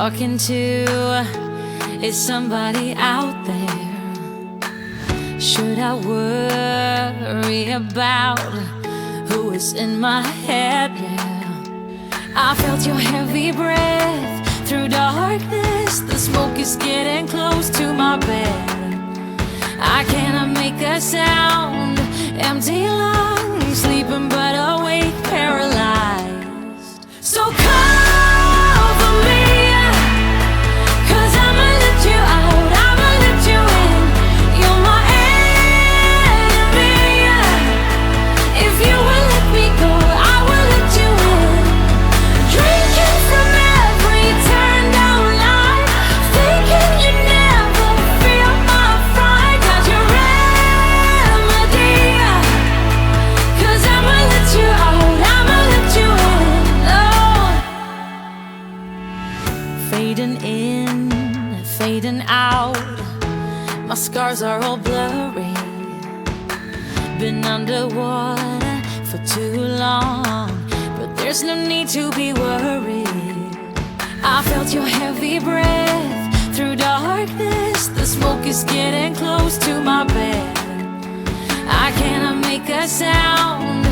talking to? Is somebody out there? Should I worry about who is in my head? Yeah, I felt your heavy breath through darkness. The smoke is getting close to my bed. I cannot make a sound, empty lungs, sleeping but awake, paralyzed. So cover me, 'cause I'ma let you out, I'ma let you in. You're my enemy. If you will let me go, I will let you in. Drinking from every turned down light, thinking you never feel my fright. Got your remedy, 'cause I'ma let you out, I'ma let you in. Oh, fading in, fading out, my scars are all blurry. Been underwater for too long, but there's no need to be worried. I felt your heavy breath through darkness. The smoke is getting close to my bed. I cannot make a sound,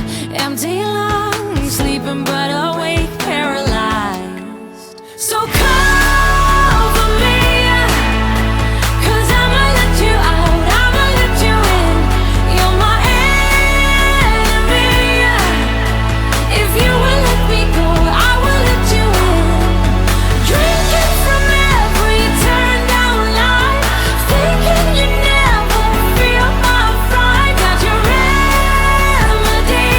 empty lungs, sleeping but awake, paralyzed. So cover me, 'cause I'ma let you out, I'ma let you in. You're my enemy. If you will let me go, I will let you in. Drinking from every turned down light, thinking you never feel my fright. Got your remedy,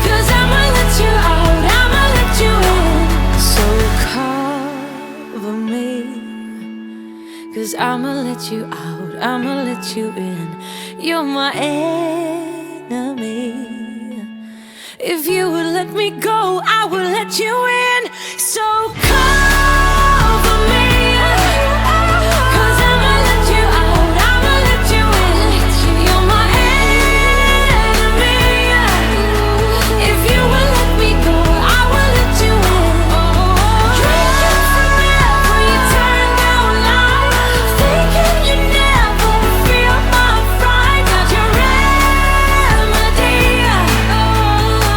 'cause I'ma let you out, I'ma let you in. So cover me, 'cause I'ma let you out, I'ma let you in. You're my enemy. If you would let me go, I will let you in. So cover me, 'cause I'ma let you out, I'ma let you in. You're my enemy. If you will let me go, I will let you in. Drinking from every turned down light, thinking you never feel my fright. Got your remedy,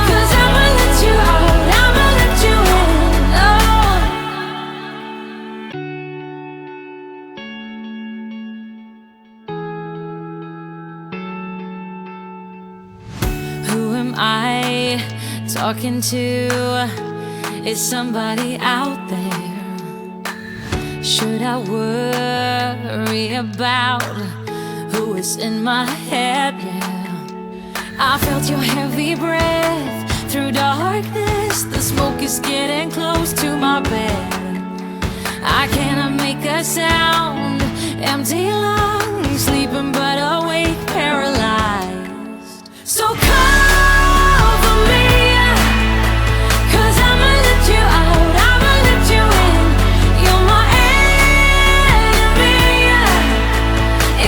'cause I'ma let you out, I'ma let you in. Oh, who am I talking to? Is somebody out there? Should I worry about who is in my head? Yeah, I felt your heavy breath through darkness. The smoke is getting close to my bed. I cannot make a sound, empty lungs, sleeping but awake, paralyzed. So cover me, 'cause I'ma let you out, I'ma let you in. You're my enemy.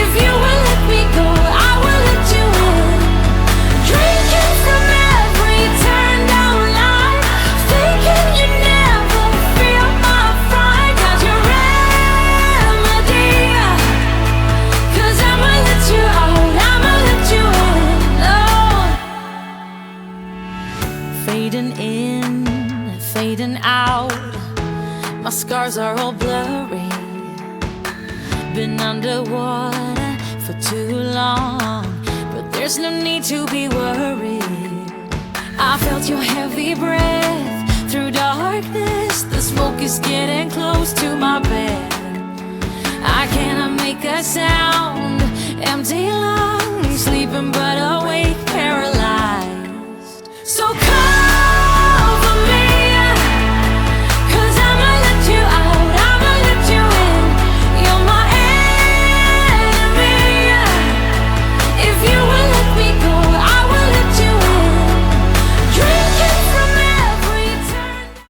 If you will let me go, I will let you in. Drinking from every turned down light, thinking you never feel my fright. Got your remedy, 'cause I'ma let you out, I'ma let you in. Oh, fading in, fading out, my scars are all blurry. Been underwater for too long, but there's no need to be worried. I felt your heavy breath through darkness. The smoke is getting close to my